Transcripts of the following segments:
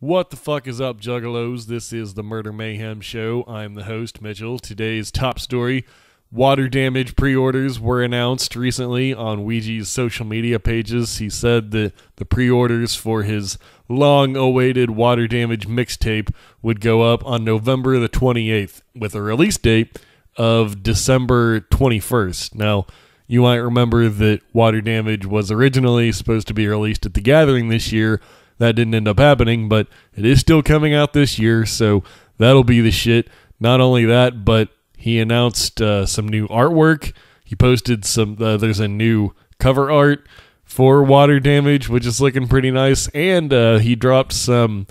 What the fuck is up, Juggalos? This is the Murder Mayhem Show. I'm the host, Mitchell. Today's top story: water damage pre-orders were announced recently on Ouija's social media pages. He said that the pre-orders for his long-awaited water damage mixtape would go up on November the 28th with a release date of December 21st. Now, you might remember that water damage was originally supposed to be released at the Gathering this year. That didn't end up happening, but it is still coming out this year, so that'll be the shit. Not only that, but he announced some new artwork. He posted some, there's a new cover art for water damage, which is looking pretty nice, and he dropped some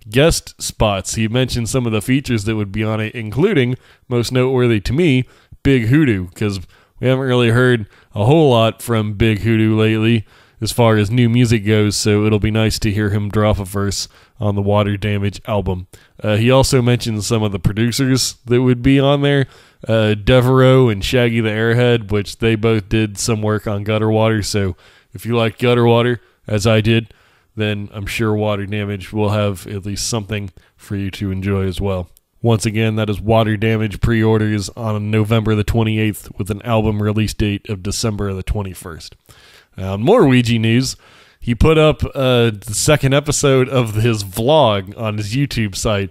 guest spots. He mentioned some of the features that would be on it, including, most noteworthy to me, Big Hoodoo, because we haven't really heard a whole lot from Big Hoodoo lately as far as new music goes, so it'll be nice to hear him drop a verse on the Water Damage album. He also mentioned some of the producers that would be on there, Devereaux and Shaggy the Airhead, which they both did some work on Gutter Water, so if you like Gutter Water, as I did, then I'm sure Water Damage will have at least something for you to enjoy as well. Once again, that is Water Damage pre-orders on November the 28th with an album release date of December the 21st. More Ouija news. He put up the second episode of his vlog on his YouTube site.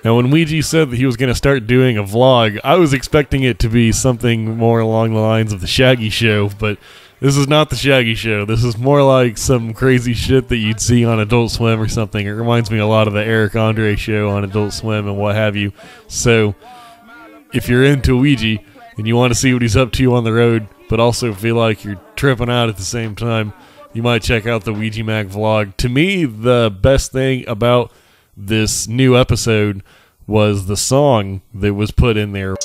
Now, when Ouija said that he was going to start doing a vlog, I was expecting it to be something more along the lines of the Shaggy Show, but this is not the Shaggy Show. This is more like some crazy shit that you'd see on Adult Swim or something. It reminds me a lot of the Eric Andre show on Adult Swim and what have you. So, if you're into Ouija and you want to see what he's up to on the road, but also feel like you're tripping out at the same time, you might check out the Ouija Macc vlog. To me, the best thing about this new episode was the song that was put in there.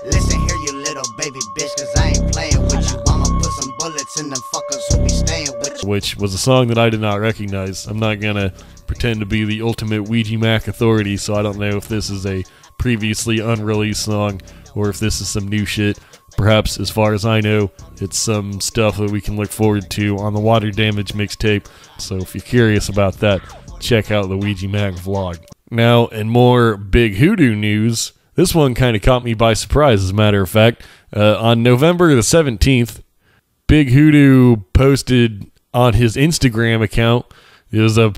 Listen here, you little baby bitch, cause I ain't playing with you. I'ma put some bullets in them fuckers who be staying with you. Which was a song that I did not recognize. I'm not gonna pretend to be the ultimate Ouija Macc authority, so I don't know if this is a previously unreleased song or if this is some new shit. Perhaps, as far as I know, it's some stuff that we can look forward to on the Water Damage mixtape. So if you're curious about that, check out the Ouija Macc vlog. Now, in more Big Hoodoo news, this one kind of caught me by surprise, as a matter of fact. On November the 17th, Big Hoodoo posted on his Instagram account, it was a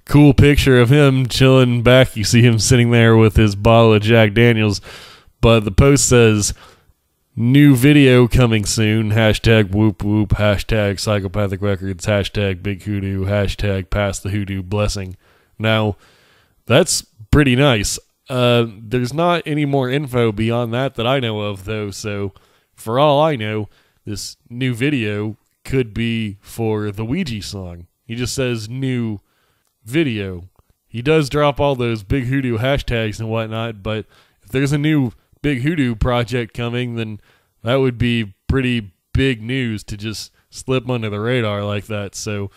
cool picture of him chilling back. You see him sitting there with his bottle of Jack Daniels, but the post says, "New video coming soon, hashtag whoop whoop, hashtag psychopathic records, hashtag Big Hoodoo, hashtag pass the hoodoo blessing." Now, that's pretty nice. There's not any more info beyond that I know of, though, so for all I know, this new video could be for the Ouija song. He just says new video. He does drop all those Big Hoodoo hashtags and whatnot, but if there's a new Big Hoodoo project coming, then that would be pretty big news to just slip under the radar like that. So,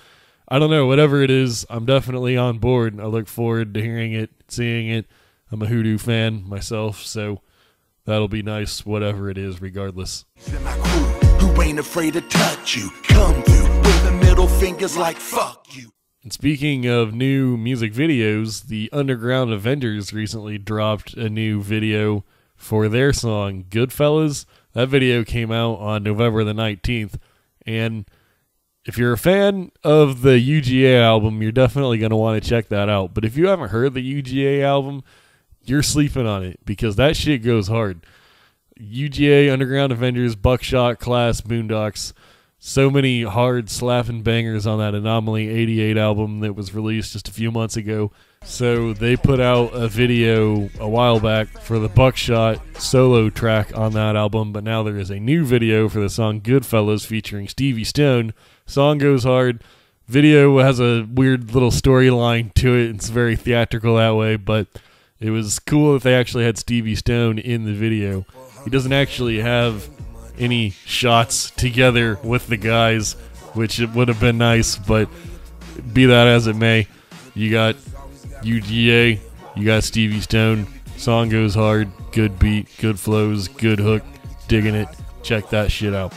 I don't know, whatever it is, I'm definitely on board. I look forward to hearing it, seeing it. I'm a Hoodoo fan myself, so that'll be nice, whatever it is, regardless. Who ain't afraid to touch you, come through with the middle fingers like fuck you. And speaking of new music videos, the Underground Avengers recently dropped a new video for their song Goodfellas. That video came out on November the 19th, and if you're a fan of the UGA album, you're definitely going to want to check that out. But if you haven't heard the UGA album, you're sleeping on it, because that shit goes hard. UGA, Underground Avengers, Buckshot, Class, Boondocks, so many hard slapping bangers on that Anomaly 88 album that was released just a few months ago. So they put out a video a while back for the Buckshot solo track on that album, but now there is a new video for the song Goodfellas featuring Stevie Stone. Song goes hard. Video has a weird little storyline to it. It's very theatrical that way, but it was cool that they actually had Stevie Stone in the video. He doesn't actually have any shots together with the guys, which it would have been nice, but be that as it may, you got UGA, you got Stevie Stone, song goes hard, good beat, good flows, good hook, digging it, check that shit out.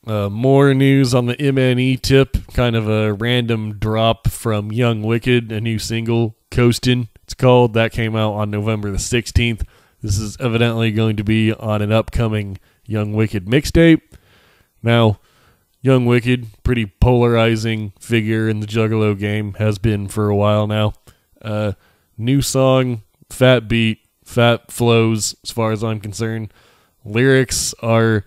More news on the MNE tip, kind of a random drop from Young Wicked, a new single Coastin', it's called. That came out on November the 16th. This is evidently going to be on an upcoming Young Wicked mixtape. Now, Young Wicked, pretty polarizing figure in the Juggalo game, has been for a while now. New song, fat beat, fat flows, as far as I'm concerned. Lyrics are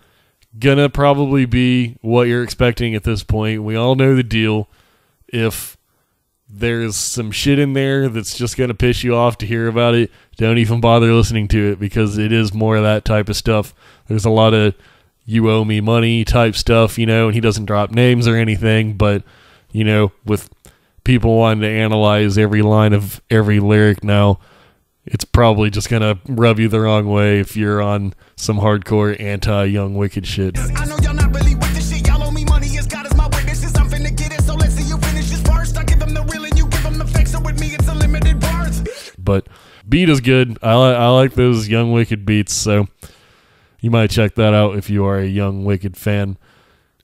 gonna probably be what you're expecting at this point. We all know the deal. If there's some shit in there that's just gonna piss you off to hear about it, don't even bother listening to it, because it is more of that type of stuff. There's a lot of you owe me money type stuff, you know, and he doesn't drop names or anything, but, you know, with people wanting to analyze every line of every lyric now, it's probably just going to rub you the wrong way if you're on some hardcore anti-Young Wicked shit. I know y'all not really with this shit. Y'all owe me money as God is my witnesses. I'm finna get it, so let's see you finish this first. I give them the real and you give them the fake, so with me it's a limited birth. But beat is good. I like those Young Wicked beats, so you might check that out if you are a Young Wicked fan.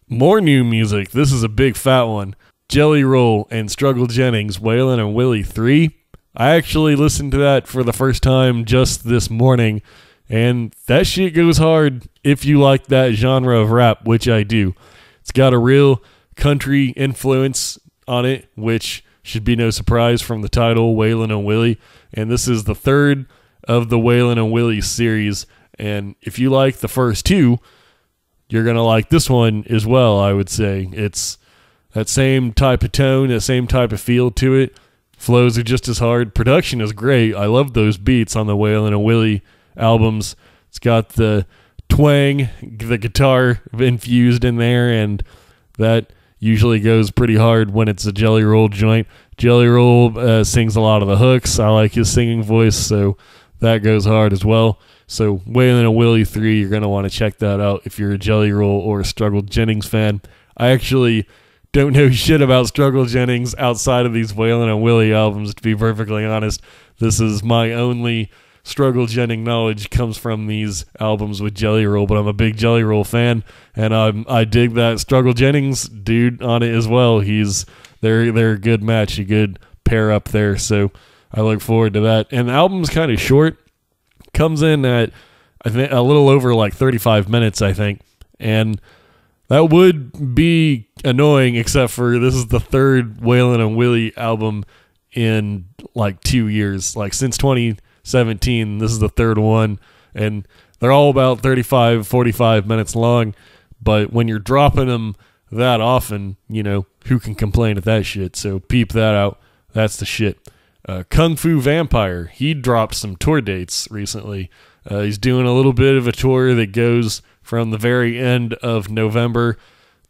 More new music. This is a big fat one. Jelly Roll and Struggle Jennings, Waylon and Willie 3. I actually listened to that for the first time just this morning, and that shit goes hard if you like that genre of rap, which I do. It's got a real country influence on it, which should be no surprise from the title, Waylon and Willie. And this is the third of the Waylon and Willie series. And if you like the first two, you're going to like this one as well, I would say. It's that same type of tone, that same type of feel to it. Flows are just as hard. Production is great. I love those beats on the Waylon and Willie albums. It's got the twang, the guitar infused in there, and that usually goes pretty hard when it's a Jelly Roll joint. Jelly Roll sings a lot of the hooks. I like his singing voice, so that goes hard as well. So Waylon and Willie 3, you're going to want to check that out if you're a Jelly Roll or a Struggle Jennings fan. I actually don't know shit about Struggle Jennings outside of these Waylon and Willie albums, to be perfectly honest. This is my only Struggle Jennings knowledge comes from these albums with Jelly Roll, but I'm a big Jelly Roll fan, and I dig that Struggle Jennings dude on it as well. They're a good match, a good pair up there, so I look forward to that. And the album's kind of short. Comes in at, I think, a little over like 35 minutes, I think. And that would be annoying, except for this is the third Waylon and Willie album in like 2 years. Like since 2017, this is the third one. And they're all about 35, 45 minutes long. But when you're dropping them that often, you know, who can complain at that shit? So peep that out. That's the shit. Kung Fu Vampire, he dropped some tour dates recently. He's doing a little bit of a tour that goes from the very end of November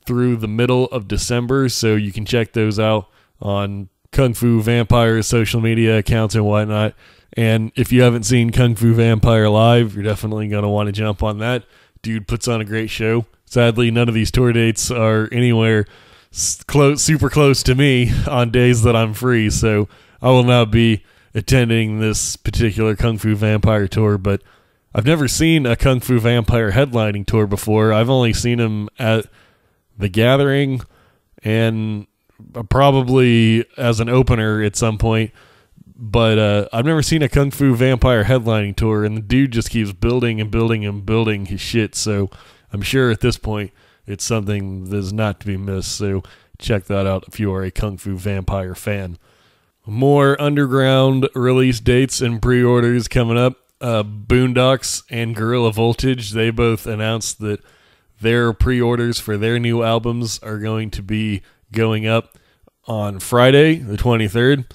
through the middle of December, so you can check those out on Kung Fu Vampire's social media accounts and whatnot. And if you haven't seen Kung Fu Vampire live, you're definitely going to want to jump on that. Dude puts on a great show. Sadly, none of these tour dates are anywhere super close to me on days that I'm free, so I will not be attending this particular Kung Fu Vampire tour, but I've never seen a Kung Fu Vampire headlining tour before. I've only seen him at The Gathering and probably as an opener at some point, but I've never seen a Kung Fu Vampire headlining tour, and the dude just keeps building and building and building his shit, so I'm sure at this point it's something that is not to be missed, so check that out if you are a Kung Fu Vampire fan. More underground release dates and pre-orders coming up. Boondocks and Gorilla Voltage, they both announced that their pre-orders for their new albums are going to be going up on Friday, the 23rd.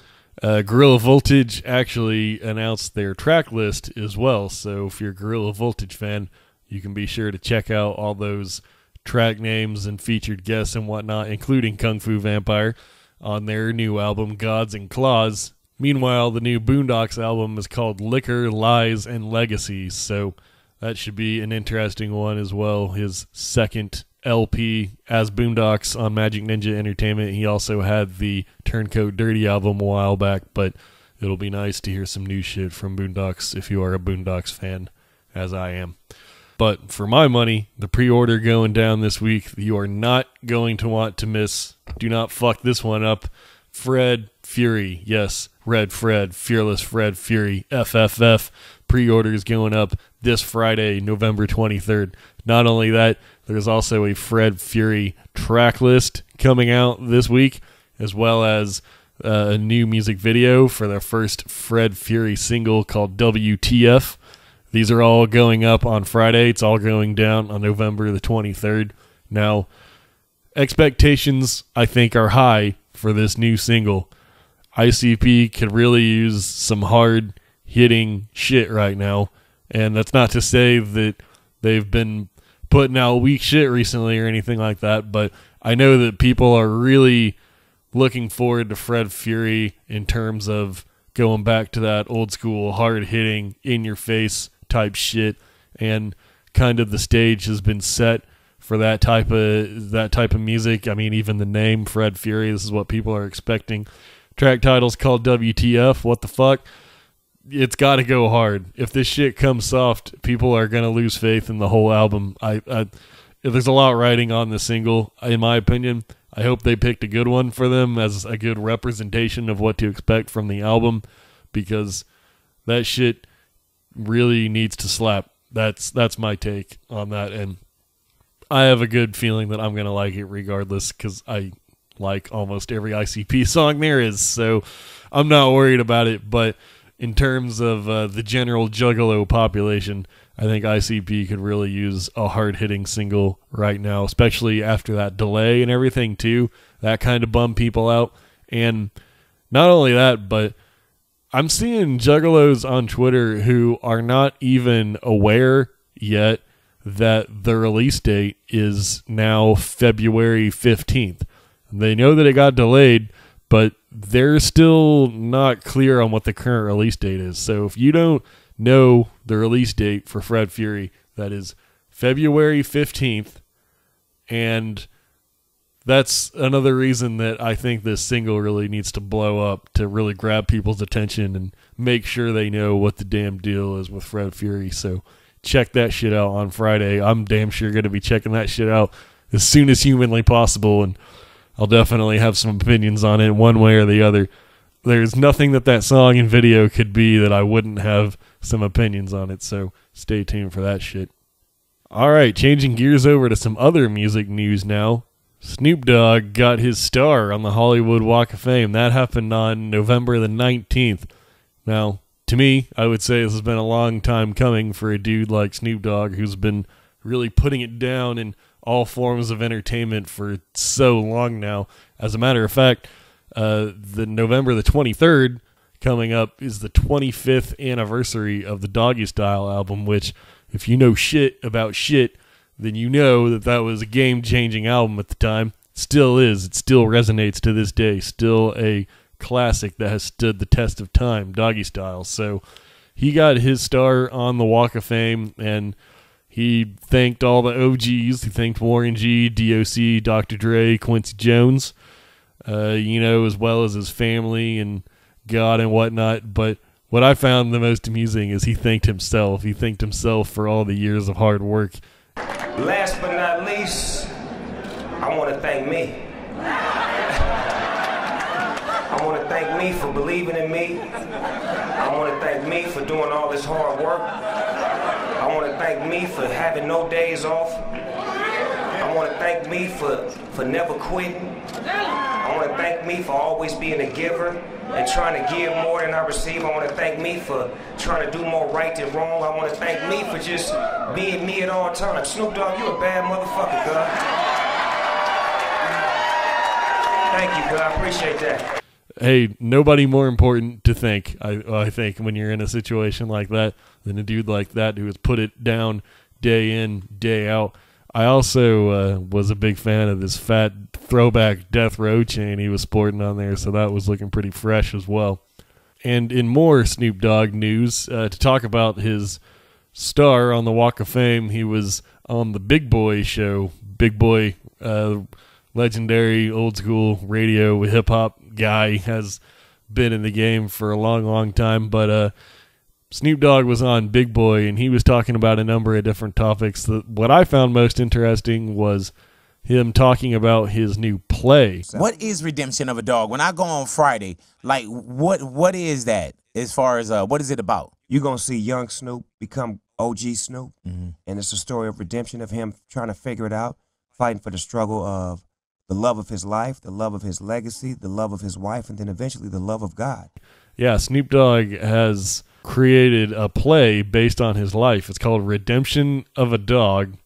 Gorilla Voltage actually announced their track list as well, so if you're a Gorilla Voltage fan, you can be sure to check out all those track names and featured guests and whatnot, including Kung Fu Vampire, on their new album, Gods and Claws. Meanwhile, the new Boondocks album is called Liquor, Lies, and Legacies, so that should be an interesting one as well. His second LP as Boondocks on Magic Ninja Entertainment. He also had the Turncoat Dirty album a while back, but it'll be nice to hear some new shit from Boondocks if you are a Boondocks fan, as I am. But for my money, the pre-order going down this week, you are not going to want to miss. Do not fuck this one up. Fred Fury. Yes, Red Fred, Fearless Fred Fury, FFF. Pre-orders going up this Friday, November 23rd. Not only that, there's also a Fred Fury track list coming out this week, as well as a new music video for their first Fred Fury single called WTF. These are all going up on Friday. It's all going down on November the 23rd. Now, expectations, I think, are high for this new single. ICP could really use some hard-hitting shit right now. And that's not to say that they've been putting out weak shit recently or anything like that, but I know that people are really looking forward to Fred Fury in terms of going back to that old school, hard-hitting, in-your-face type shit, and kind of the stage has been set for that type of music. I mean, even the name Fred Fury, this is what people are expecting. Track title's called WTF. What the fuck? It's got to go hard. If this shit comes soft, people are gonna lose faith in the whole album. There's a lot riding on the single, in my opinion. I hope they picked a good one for them as a good representation of what to expect from the album, because that shit really needs to slap. That's my take on that, and I have a good feeling that I'm going to like it regardless, because I like almost every ICP song there is, so I'm not worried about it. But in terms of the general Juggalo population, I think ICP could really use a hard-hitting single right now, especially after that delay and everything too. That kind of bummed people out. And not only that, but I'm seeing Juggalos on Twitter who are not even aware yet that the release date is now February 15th. They know that it got delayed, but they're still not clear on what the current release date is. So if you don't know the release date for Fred Fury, that is February 15th, and that's another reason that I think this single really needs to blow up to really grab people's attention and make sure they know what the damn deal is with Fred Fury. So check that shit out on Friday. I'm damn sure going to be checking that shit out as soon as humanly possible, and I'll definitely have some opinions on it one way or the other. There's nothing that song and video could be that I wouldn't have some opinions on it, so stay tuned for that shit. Alright, changing gears over to some other music news now. Snoop Dogg got his star on the Hollywood Walk of Fame. That happened on November the 19th. Now, to me, I would say this has been a long time coming for a dude like Snoop Dogg, who's been really putting it down in all forms of entertainment for so long now. As a matter of fact, the November the 23rd coming up is the 25th anniversary of the Doggy Style album, which, if you know shit about shit, then you know that was a game-changing album at the time. Still is. It still resonates to this day. Still a classic that has stood the test of time, Doggy Style. So he got his star on the Walk of Fame, and he thanked all the OGs. He thanked Warren G, DOC, Dr. Dre, Quincy Jones, as well as his family and God and whatnot. But what I found the most amusing is he thanked himself. He thanked himself for all the years of hard work. Last but not least, I want to thank me. I want to thank me for believing in me. I want to thank me for doing all this hard work. I want to thank me for having no days off. I want to thank me for never quitting. I want to thank me for always being a giver and trying to give more than I receive. I want to thank me for trying to do more right than wrong. I want to thank me for just being me at all times. Snoop Dogg, you a bad motherfucker, God. Thank you, God. I appreciate that. Hey, nobody more important to thank, I think, when you're in a situation like that, than a dude like that who has put it down day in, day out. I also was a big fan of this fat throwback Death Row chain he was sporting on there, so that was looking pretty fresh as well. And in more Snoop Dogg news, to talk about his star on the Walk of Fame, he was on the Big Boy show. Big Boy, legendary old school radio hip hop guy, has been in the game for a long, long time, but Snoop Dogg was on Big Boy, and he was talking about a number of different topics. What I found most interesting was him talking about his new play. What is Redemption of a Dog? When I go on Friday, like what is that as far as what is it about? You're going to see young Snoop become OG Snoop, and it's a story of redemption of him trying to figure it out, fighting for the struggle of the love of his life, the love of his legacy, the love of his wife, and then eventually the love of God. Yeah, Snoop Dogg has created a play based on his life. It's called Redemption of a Dog,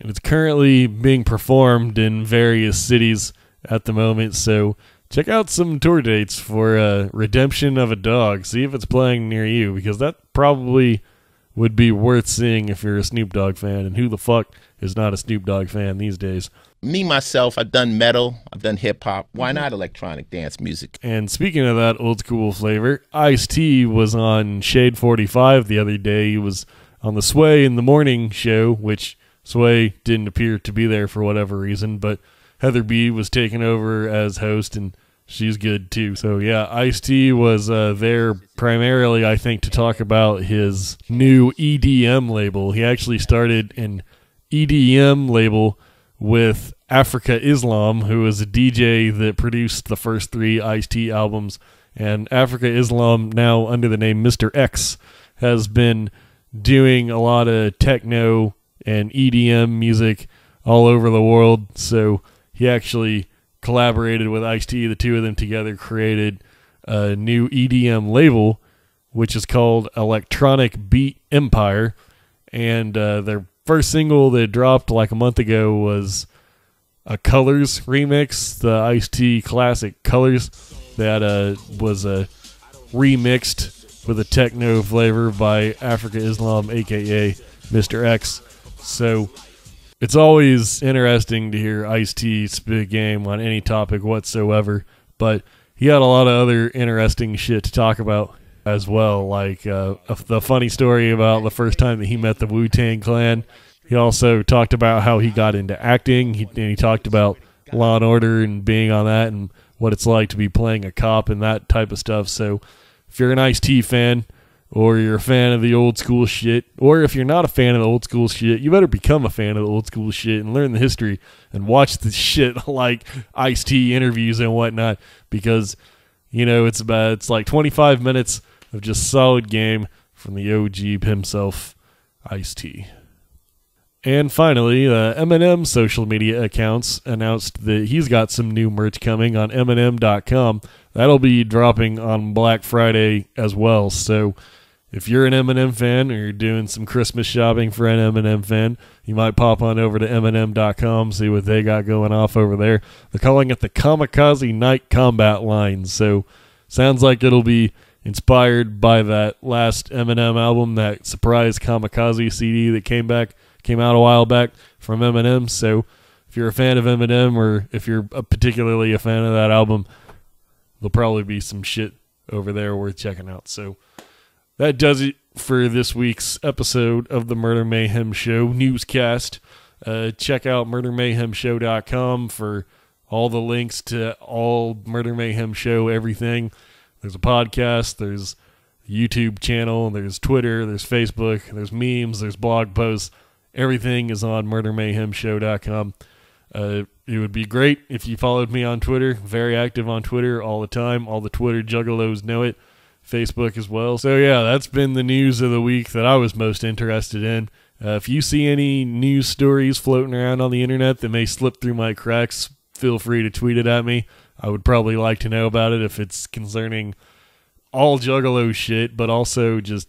and it's currently being performed in various cities at the moment, so check out some tour dates for Redemption of a Dog. See if it's playing near you, because that probably would be worth seeing if you're a Snoop Dogg fan, and who the fuck is not a Snoop Dogg fan these days? Me, myself, I've done metal, I've done hip-hop. Why not electronic dance music? And speaking of that old school flavor, Ice-T was on Shade 45 the other day. He was on the Sway in the Morning show, which Sway didn't appear to be there for whatever reason, but Heather B was taking over as host, and she's good too. So yeah, Ice-T was there primarily, I think, to talk about his new EDM label. He actually started an EDM label with Africa Islam, who is a DJ that produced the first 3 Ice-T albums. And Africa Islam, now under the name Mr. X, has been doing a lot of techno and EDM music all over the world. So he actually collaborated with Ice-T. The two of them together created a new EDM label, which is called Electronic Beat Empire. And their first single that dropped like a month ago was a Colors remix, the Ice-T classic Colors, that was remixed with a techno flavor by Africa Islam, a.k.a. Mr. X. So it's always interesting to hear Ice-T spit game on any topic whatsoever, but he had a lot of other interesting shit to talk about as well, like the funny story about the first time that he met the Wu-Tang Clan. He also talked about how he got into acting, and he talked about Law and Order and being on that and what it's like to be playing a cop and that type of stuff. So if you're an Ice-T fan, or you're a fan of the old school shit, or if you're not a fan of the old school shit, you better become a fan of the old school shit and learn the history and watch the shit like Ice-T interviews and whatnot, because, you know, it's like 25 minutes of just solid game from the OG himself, Ice-T. And finally, Eminem social media accounts announced that he's got some new merch coming on Eminem.com. That'll be dropping on Black Friday as well. So if you're an Eminem fan or you're doing some Christmas shopping for an Eminem fan, you might pop on over to Eminem.com, see what they got going off over there. They're calling it the Kamikaze Night Combat line. So sounds like it'll be inspired by that last Eminem album, that surprise Kamikaze CD that came out a while back from Eminem. So if you're a fan of Eminem, or if you're particularly a fan of that album, there'll probably be some shit over there worth checking out. So that does it for this week's episode of the Murder Mayhem Show newscast. Check out murdermayhemshow.com for all the links to all Murder Mayhem Show everything. There's a podcast, there's a YouTube channel, there's Twitter, there's Facebook, there's memes, there's blog posts. Everything is on murdermayhemshow.com. It would be great if you followed me on Twitter. Very active on Twitter all the time. All the Twitter juggalos know it. Facebook as well. So yeah, that's been the news of the week that I was most interested in. If you see any news stories floating around on the internet that may slip through my cracks, feel free to tweet it at me. I would probably like to know about it if it's concerning all juggalo shit, but also just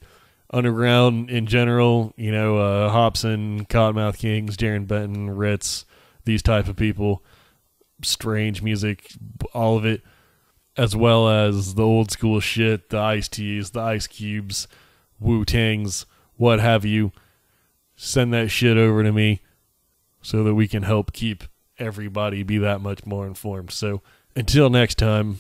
underground in general, you know, Hobson, Cottonmouth Kings, Jaron Benton, Ritz, these type of people, strange music, all of it, as well as the old school shit, the Ice-Ts, the Ice Cubes, Wu-Tangs, what have you. Send that shit over to me so that we can help keep everybody be that much more informed. So until next time.